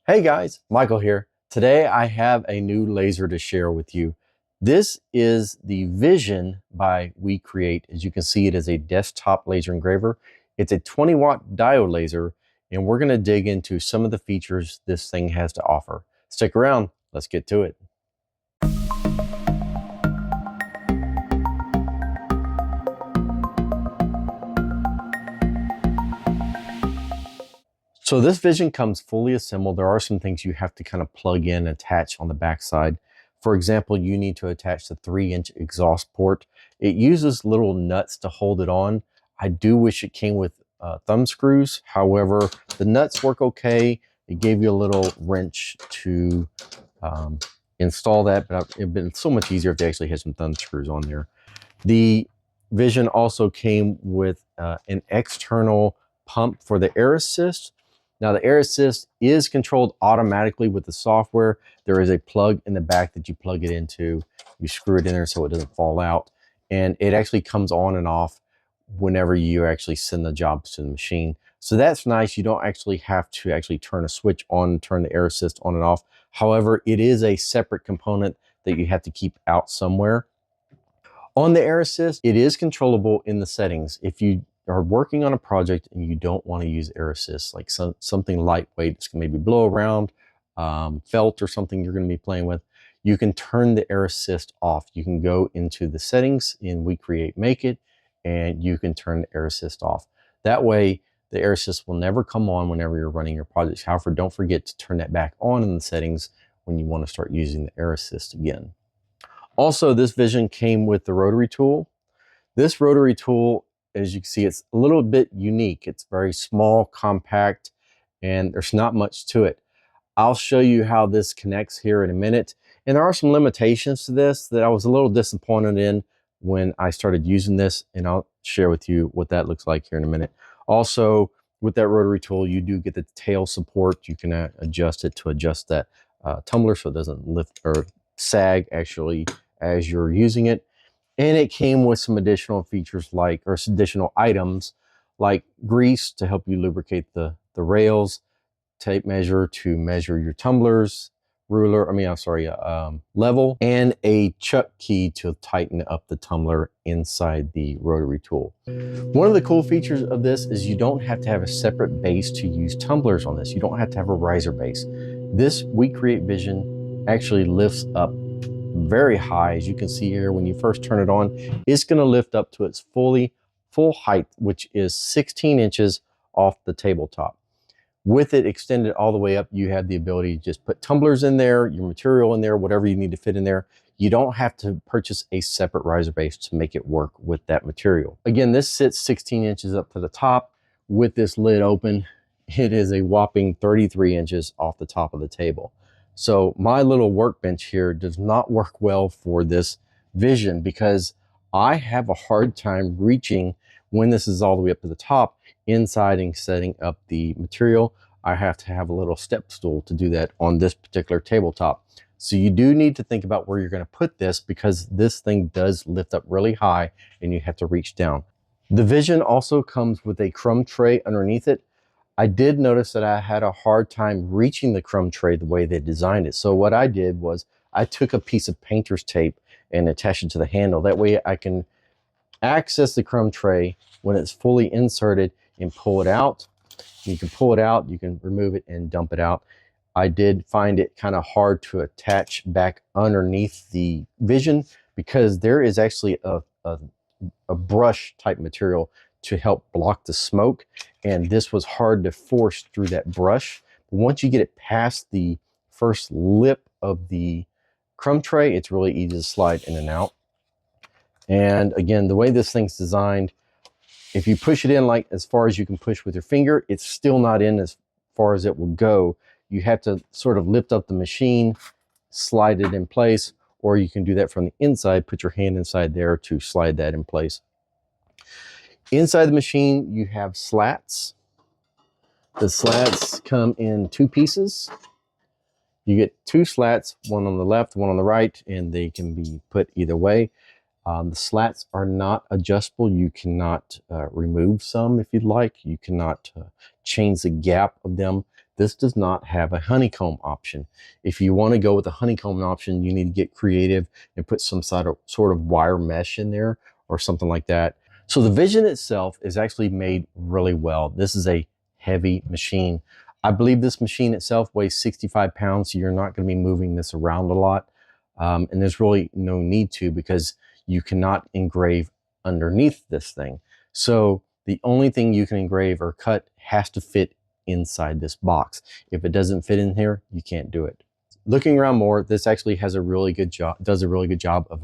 Hey guys, Michael here. Today I have a new laser to share with you. This is the Vision by WeCreat. As you can see, it is a desktop laser engraver. It's a 20-watt diode laser, and we're going to dig into some of the features this thing has to offer. Stick around, let's get to it. So this Vision comes fully assembled. There are some things you have to kind of plug in and attach on the back side. For example, you need to attach the 3-inch exhaust port. It uses little nuts to hold it on. I do wish it came with thumb screws. However, the nuts work okay. It gave you a little wrench to install that, but it'd been so much easier if they actually had some thumb screws on there. The Vision also came with an external pump for the air assist. Now the air assist is controlled automatically with the software. There is a plug in the back that you plug it into. You screw it in there so it doesn't fall out. And it actually comes on and off whenever you actually send the jobs to the machine. So that's nice. You don't actually have to actually turn a switch on, turn the air assist on and off. However, it is a separate component that you have to keep out somewhere. On the air assist, it is controllable in the settings. If you are working on a project and you don't want to use air assist, like something lightweight, it's going to maybe blow around, felt or something you're going to be playing with, you can turn the air assist off. You can go into the settings in WeCreat Make It, and you can turn the air assist off. That way, the air assist will never come on whenever you're running your projects. However, don't forget to turn that back on in the settings when you want to start using the air assist again. Also, this Vision came with the Rotary Tool. This Rotary Tool, as you can see, it's a little bit unique. It's very small, compact, and there's not much to it. I'll show you how this connects here in a minute. And there are some limitations to this that I was a little disappointed in when I started using this, and I'll share with you what that looks like here in a minute. Also, with that Rotary Tool, you do get the tail support. You can adjust it to adjust that tumbler so it doesn't lift or sag actually as you're using it. And it came with some additional features or additional items like grease to help you lubricate the rails, tape measure to measure your tumblers, level, and a chuck key to tighten up the tumbler inside the Rotary Tool. One of the cool features of this is you don't have to have a separate base to use tumblers on this. You don't have to have a riser base. This WeCreat Vision actually lifts up very high. As you can see here, when you first turn it on, it's going to lift up to its full height, which is 16 inches off the tabletop. With it extended all the way up, you have the ability to just put tumblers in there, your material in there, whatever you need to fit in there. You don't have to purchase a separate riser base to make it work with that material. Again, this sits 16 inches up to the top. With this lid open, it is a whopping 33 inches off the top of the table. So my little workbench here does not work well for this Vision because I have a hard time reaching when this is all the way up to the top inside and setting up the material. I have to have a little step stool to do that on this particular tabletop. So you do need to think about where you're going to put this because this thing does lift up really high and you have to reach down. The Vision also comes with a crumb tray underneath it. I did notice that I had a hard time reaching the crumb tray the way they designed it. So what I did was I took a piece of painter's tape and attached it to the handle. That way I can access the crumb tray when it's fully inserted and pull it out. You can pull it out, you can remove it and dump it out. I did find it kind of hard to attach back underneath the Vision because there is actually a brush type material to help block the smoke, and this was hard to force through that brush. But once you get it past the first lip of the crumb tray, it's really easy to slide in and out. And again, the way this thing's designed, if you push it in like as far as you can push with your finger, it's still not in as far as it will go. You have to sort of lift up the machine, slide it in place, or you can do that from the inside, put your hand inside there to slide that in place. Inside the machine, you have slats. The slats come in 2 pieces. You get 2 slats, one on the left, one on the right, and they can be put either way. The slats are not adjustable. You cannot remove some if you'd like. You cannot change the gap of them. This does not have a honeycomb option. If you want to go with a honeycomb option, you need to get creative and put some sort of wire mesh in there or something like that. So the Vision itself is actually made really well. This is a heavy machine. I believe this machine itself weighs 65 pounds, so you're not going to be moving this around a lot. And there's really no need to, because you cannot engrave underneath this thing. So the only thing you can engrave or cut has to fit inside this box. If it doesn't fit in here, you can't do it. Looking around more, this actually has a really good job, does a really good job of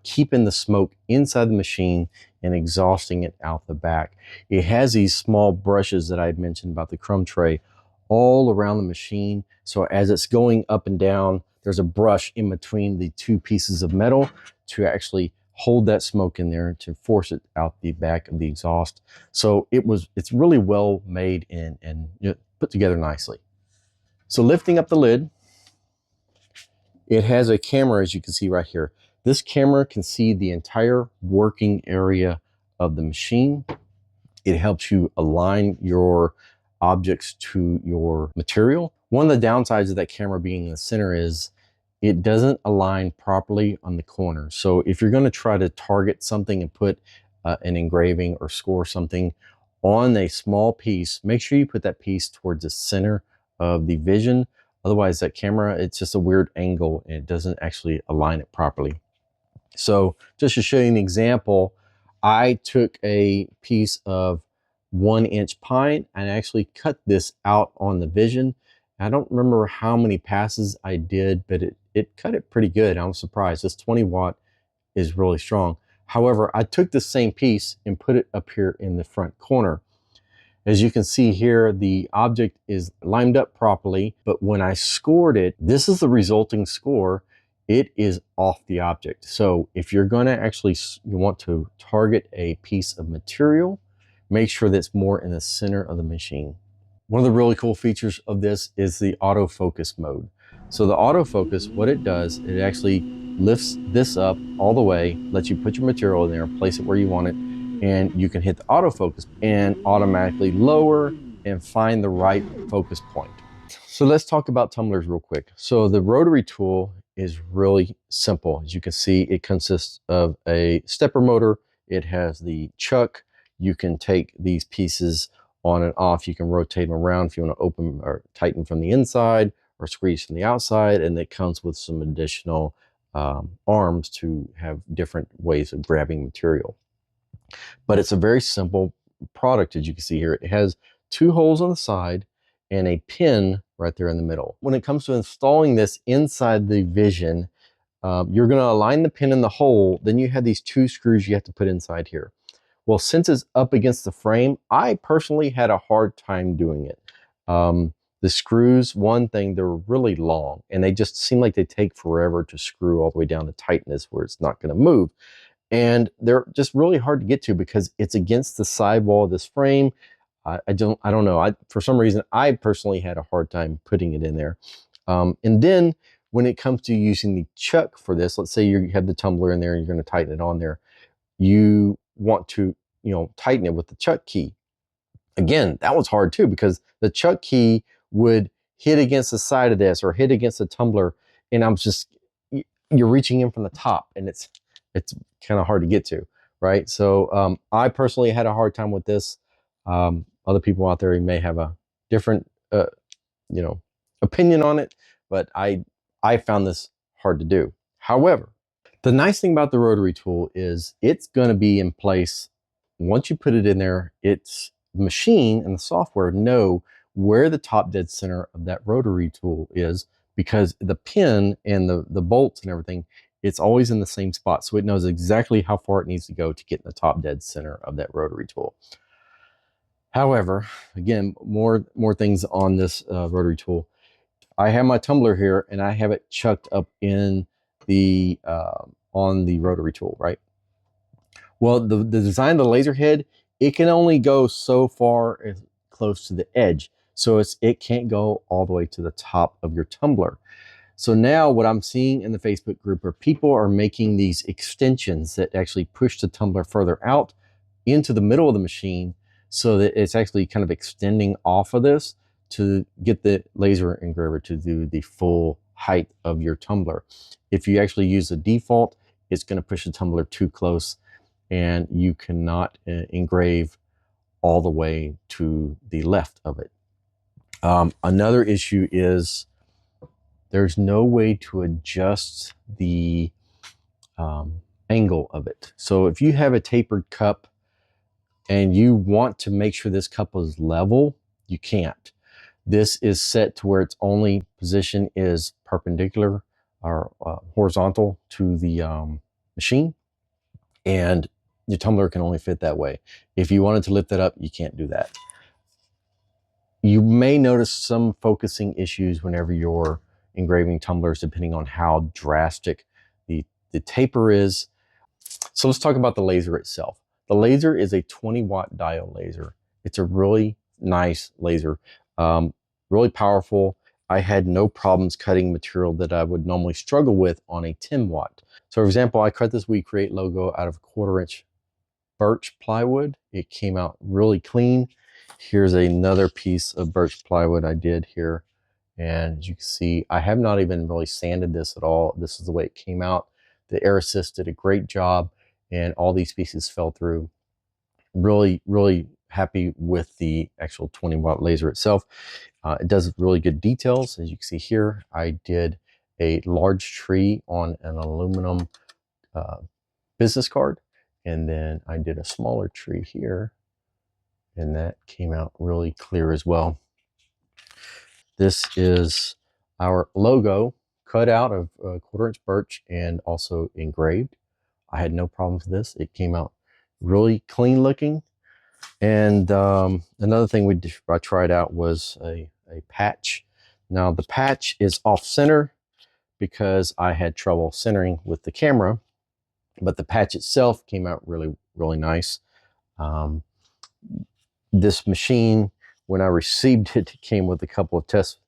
keeping the smoke inside the machine and exhausting it out the back. It has these small brushes that I mentioned about the Crumb Tray all around the machine. So as it's going up and down, there's a brush in between the two pieces of metal to actually hold that smoke in there to force it out the back of the exhaust. So it's really well made and put together nicely. So lifting up the lid, it has a camera, as you can see right here. This camera can see the entire working area of the machine. It helps you align your objects to your material. One of the downsides of that camera being in the center is it doesn't align properly on the corner. So if you're going to try to target something and put an engraving or score something on a small piece, make sure you put that piece towards the center of the Vision. Otherwise, that camera, it's just a weird angle and it doesn't actually align it properly. So just to show you an example, I took a piece of 1-inch pine and actually cut this out on the Vision. I don't remember how many passes I did, but it cut it pretty good. I was surprised. This 20 watt is really strong. However, I took the same piece and put it up here in the front corner. As you can see here, the object is lined up properly, but when I scored it, this is the resulting score. It is off the object. So if you're going to actually, you want to target a piece of material, make sure that's more in the center of the machine. One of the really cool features of this is the autofocus mode. So the autofocus, what it does, it actually lifts this up all the way, lets you put your material in there, place it where you want it, and you can hit the autofocus and automatically lower and find the right focus point. So let's talk about tumblers real quick. So the Rotary Tool is really simple. As you can see, it consists of a stepper motor. It has the chuck. You can take these pieces on and off. You can rotate them around if you want to open or tighten from the inside or squeeze from the outside. And it comes with some additional arms to have different ways of grabbing material. But it's a very simple product, as you can see here. It has 2 holes on the side and a pin right there in the middle. When it comes to installing this inside the Vision, you're going to align the pin in the hole. Then you have these 2 screws you have to put inside here. Well, since it's up against the frame, I personally had a hard time doing it. The screws, one thing, they're really long and they just seem like they take forever to screw all the way down to tightness where it's not going to move. And they're just really hard to get to because it's against the sidewall of this frame. I don't know. For some reason, I personally had a hard time putting it in there. And then when it comes to using the chuck for this, let's say you have the tumbler in there and you're going to tighten it on there. You want to, tighten it with the chuck key. Again, that was hard too because the chuck key would hit against the side of this or hit against the tumbler, and you're reaching in from the top, and it's kind of hard to get to, right? So I personally had a hard time with this. Other people out there may have a different, opinion on it, but I found this hard to do. However, the nice thing about the Rotary Tool is it's going to be in place once you put it in there. It's the machine and the software know where the top dead center of that Rotary Tool is, because the pin and the bolts and everything, it's always in the same spot. So it knows exactly how far it needs to go to get in the top dead center of that Rotary Tool. However, again, more things on this Rotary Tool. I have my tumbler here and I have it chucked up in the on the Rotary Tool, right? Well, the design of the laser head, it can only go so far as close to the edge. So it can't go all the way to the top of your tumbler. So now what I'm seeing in the Facebook group are people are making these extensions that actually push the tumbler further out into the middle of the machine so that it's actually kind of extending off of this to get the laser engraver to do the full height of your tumbler. If you actually use the default, it's going to push the tumbler too close and you cannot engrave all the way to the left of it. Another issue is there's no way to adjust the angle of it. So if you have a tapered cup and you want to make sure this cup is level, you can't. This is set to where its only position is perpendicular or horizontal to the machine, and your tumbler can only fit that way. If you wanted to lift it up, you can't do that. You may notice some focusing issues whenever you're engraving tumblers, depending on how drastic the taper is. So let's talk about the laser itself. The laser is a 20-watt diode laser. It's a really nice laser, really powerful. I had no problems cutting material that I would normally struggle with on a 10-watt. So for example, I cut this WeCreat logo out of a 1/4-inch birch plywood. It came out really clean. Here's another piece of birch plywood I did here. And as you can see, I have not even really sanded this at all. This is the way it came out. The air assist did a great job and all these pieces fell through. Really, really happy with the actual 20-watt laser itself. It does really good details. As you can see here, I did a large tree on an aluminum business card. And then I did a smaller tree here, and that came out really clear as well. This is our logo cut out of 1/4-inch birch and also engraved. I had no problems with this. It came out really clean looking. And another thing I tried out was a patch. Now the patch is off center because I had trouble centering with the camera, but the patch itself came out really, really nice. This machine, when I received it, came with a couple of test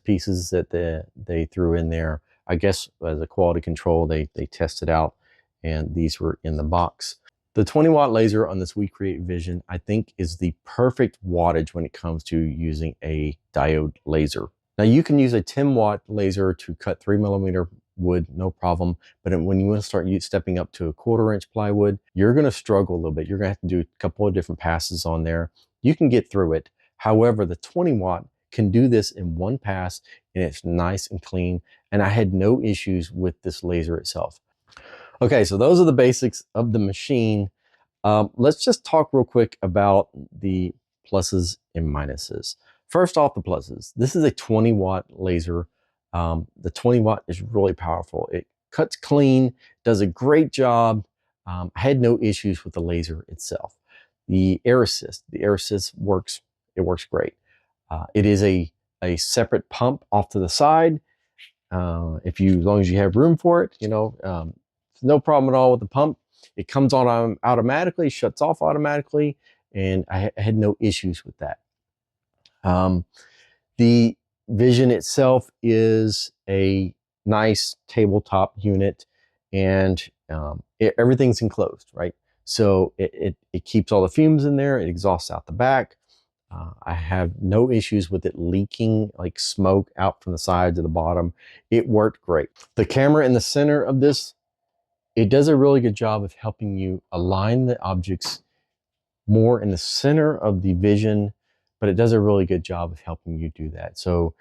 pieces that they threw in there. I guess as a quality control, they tested out, and these were in the box. The 20-watt laser on this WeCreat Vision, I think, is the perfect wattage when it comes to using a diode laser. Now you can use a 10-watt laser to cut 3mm wood, no problem. But when you want to start stepping up to a 1/4-inch plywood, you're going to struggle a little bit. You're going to have to do a couple of different passes on there. You can get through it. However, the 20-watt can do this in one pass, and it's nice and clean. And I had no issues with this laser itself. Okay, so those are the basics of the machine. Let's just talk real quick about the pluses and minuses. First off, the pluses. This is a 20-watt laser. The 20-watt is really powerful. It cuts clean, does a great job. I had no issues with the laser itself. The air assist works. It works great. It is a separate pump off to the side. As long as you have room for it, no problem at all with the pump. It comes on automatically, shuts off automatically, and I had no issues with that. The Vision itself is a nice tabletop unit, and everything's enclosed, right? So it keeps all the fumes in there. It exhausts out the back. I have no issues with it leaking like smoke out from the sides or the bottom. It worked great. The camera in the center of this, it does a really good job of helping you align the objects more in the center of the Vision, but it does a really good job of helping you do that. So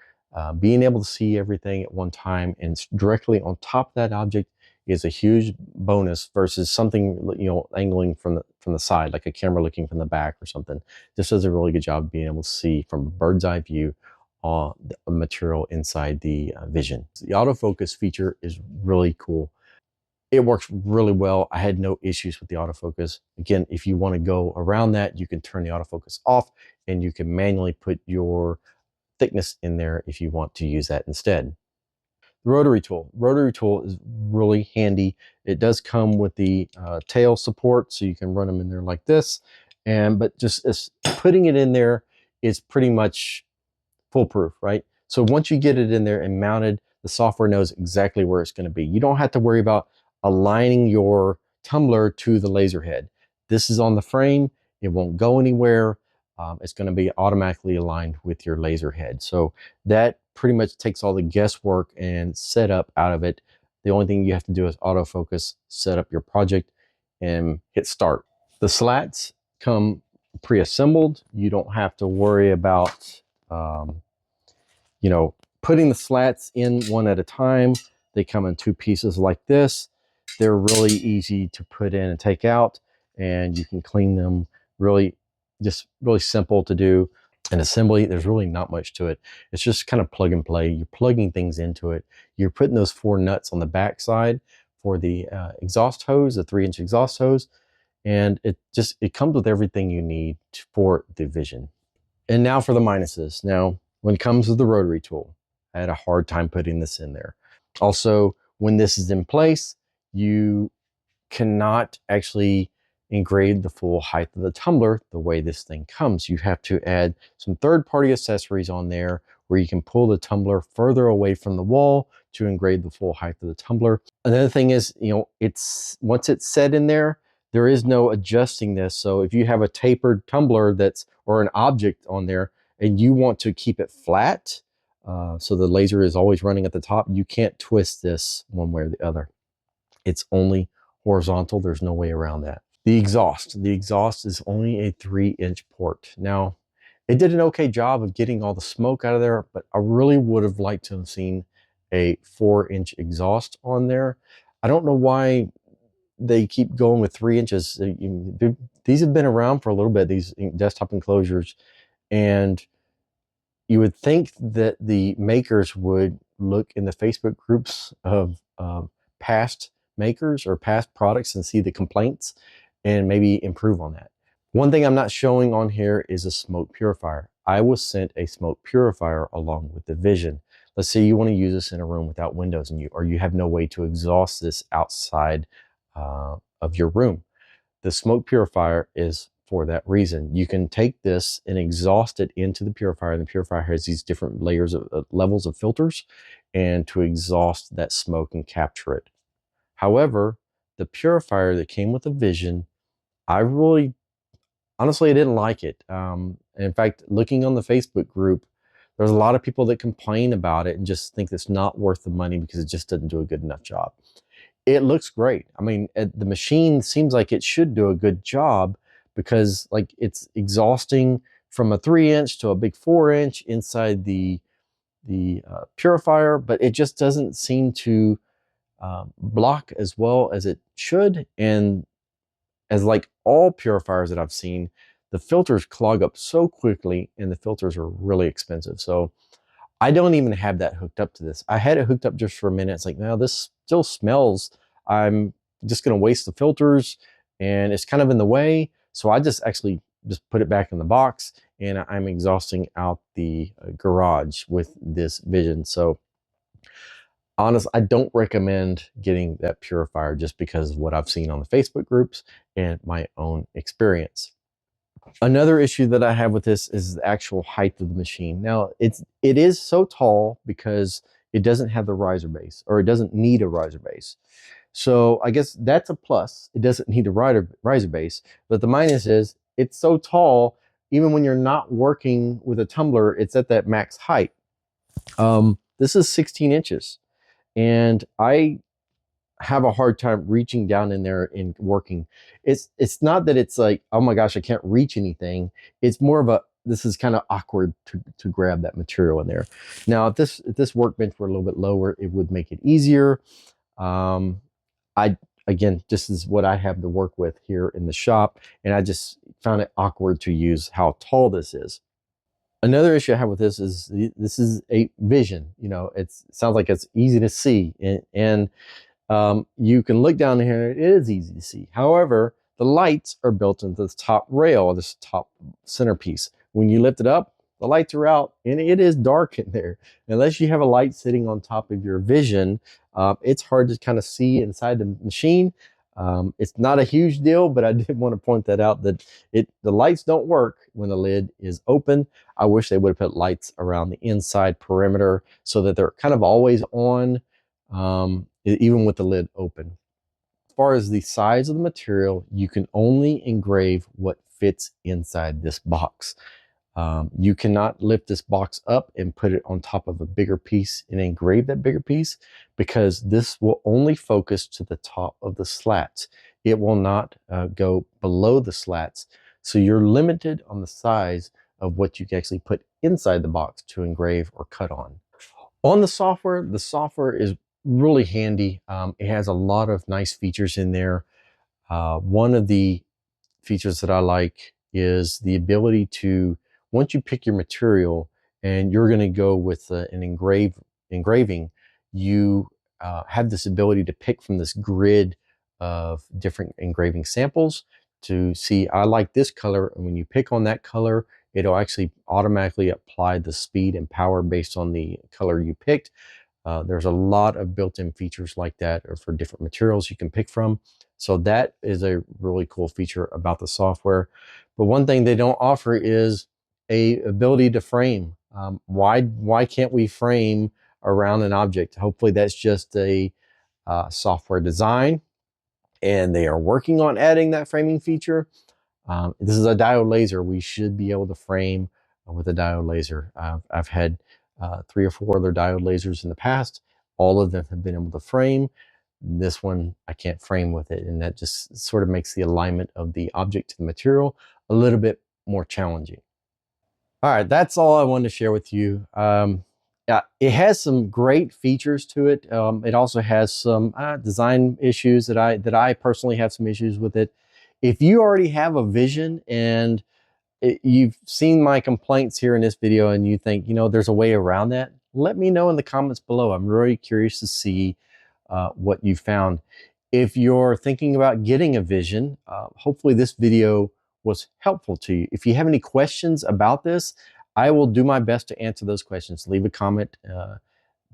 being able to see everything at one time and directly on top of that object is a huge bonus versus something, angling from the side, like a camera looking from the back or something. This does a really good job of being able to see from a bird's eye view the material inside the Vision. The autofocus feature is really cool. It works really well. I had no issues with the autofocus. Again, if you want to go around that, you can turn the autofocus off and you can manually put your thickness in there if you want to use that instead. The Rotary Tool. Rotary Tool is really handy. It does come with the tail support, so you can run them in there like this. But just putting it in there is pretty much foolproof, right? So once you get it in there and mounted, the software knows exactly where it's going to be. You don't have to worry about aligning your tumbler to the laser head. This is on the frame. It won't go anywhere. it's going to be automatically aligned with your laser head. So that pretty much takes all the guesswork and setup out of it. The only thing you have to do is autofocus, set up your project, and hit start. The slats come pre-assembled. You don't have to worry about, you know, putting the slats in one at a time. They come in 2 pieces like this. They're really easy to put in and take out, and you can clean them really, just really simple to do. An assembly, there's really not much to it. It's just kind of plug and play. You're plugging things into it. You're putting those 4 nuts on the back side for the exhaust hose, the 3-inch exhaust hose, and it comes with everything you need for the Vision. And now for the minuses. Now, when it comes to the rotary tool, I had a hard time putting this in there. Also, when this is in place, you cannot actually engrave the full height of the tumbler the way this thing comes. You have to add some third-party accessories on there where you can pull the tumbler further away from the wall to engrave the full height of the tumbler. Another thing is, you know, once it's set in there, there is no adjusting this. So if you have a tapered tumbler or an object on there and you want to keep it flat, so the laser is always running at the top, you can't twist this one way or the other. It's only horizontal. There's no way around that. The exhaust is only a 3-inch port. Now, it did an okay job of getting all the smoke out of there, but I really would have liked to have seen a 4-inch exhaust on there. I don't know why they keep going with 3 inches. These have been around for a little bit, these desktop enclosures, and you would think that the makers would look in the Facebook groups of past makers or past products and see the complaints and maybe improve on that. One thing I'm not showing on here is a smoke purifier. I was sent a smoke purifier along with the Vision. Let's say you want to use this in a room without windows or you have no way to exhaust this outside of your room. The smoke purifier is for that reason. You can take this and exhaust it into the purifier, and the purifier has these different layers of levels of filters, and to exhaust that smoke and capture it. However, the purifier that came with the Vision, honestly, I didn't like it. In fact, looking on the Facebook group, there's a lot of people that complain about it and just think it's not worth the money because it just doesn't do a good enough job. It looks great. I mean, the machine seems like it should do a good job because like it's exhausting from a 3-inch to a big 4-inch inside the purifier, but it just doesn't seem to block as well as it should. And as like all purifiers that I've seen, the filters clog up so quickly and the filters are really expensive. So I don't even have that hooked up to this. I had it hooked up just for a minute. It's like, now this still smells. I'm just going to waste the filters and it's kind of in the way. So I just put it back in the box and I'm exhausting out the garage with this Vision. So honestly, I don't recommend getting that purifier just because of what I've seen on the Facebook groups and my own experience. Another issue that I have with this is the actual height of the machine. Now, it is so tall because it doesn't have the riser base, or it doesn't need a riser base. So I guess that's a plus. It doesn't need a riser base. But the minus is it's so tall, even when you're not working with a tumbler, it's at that max height. This is 16 inches. And I have a hard time reaching down in there and working. It's not that it's like, oh my gosh, I can't reach anything. It's more of this is kind of awkward to grab that material in there. Now, if this workbench were a little bit lower, it would make it easier. Again, this is what I have to work with here in the shop, and I just found it awkward to use how tall this is. Another issue I have with this is a Vision. You know, it sounds like it's easy to see, and you can look down here, it is easy to see. However, the lights are built into this top rail, this top centerpiece. When you lift it up, the lights are out and it is dark in there. Unless you have a light sitting on top of your Vision, it's hard to kind of see inside the machine. It's not a huge deal, but I did want to point that out, that the lights don't work when the lid is open. I wish they would have put lights around the inside perimeter so that they're kind of always on, even with the lid open. As far as the size of the material, you can only engrave what fits inside this box. You cannot lift this box up and put it on top of a bigger piece and engrave that bigger piece, because this will only focus to the top of the slats. It will not go below the slats. So you're limited on the size of what you can actually put inside the box to engrave or cut on. On the software is really handy. It has a lot of nice features in there. One of the features that I like is the ability to, once you pick your material and you're going to go with an engraving, you have this ability to pick from this grid of different engraving samples to see, I like this color, and when you pick on that color, it'll actually automatically apply the speed and power based on the color you picked. There's a lot of built-in features like that for different materials you can pick from. So that is a really cool feature about the software. But one thing they don't offer is a ability to frame. Why can't we frame around an object? Hopefully that's just a software design, and they are working on adding that framing feature. This is a diode laser. We should be able to frame with a diode laser. I've had 3 or 4 other diode lasers in the past. All of them have been able to frame. This one, I can't frame with it, and that just sort of makes the alignment of the object to the material a little bit more challenging. All right, that's all I wanted to share with you. Yeah, it has some great features to it. It also has some design issues that I personally have some issues with it. If you already have a vision and you've seen my complaints here in this video and you think, you know, there's a way around that, let me know in the comments below. I'm really curious to see what you found. If you're thinking about getting a vision, hopefully this video was helpful to you. If you have any questions about this, I will do my best to answer those questions. Leave a comment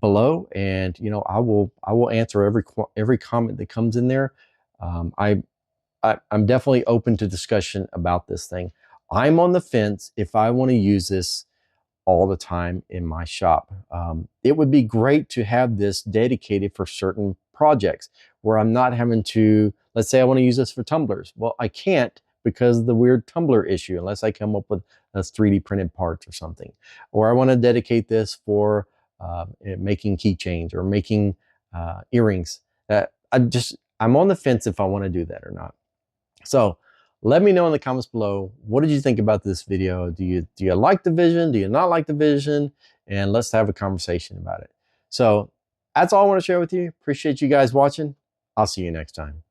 below, and you know, I will answer every comment that comes in there. I'm definitely open to discussion about this thing. I'm on the fence if I want to use this all the time in my shop. It would be great to have this dedicated for certain projects where I'm not having to, let's say I want to use this for tumblers. Well, I can't because of the weird tumbler issue unless I come up with a 3D printed parts or something. Or I want to dedicate this for making keychains or making earrings. I'm on the fence if I want to do that or not. So let me know in the comments below, what did you think about this video? Do you like the vision? Do you not like the vision? And let's have a conversation about it. So that's all I want to share with you. Appreciate you guys watching. I'll see you next time.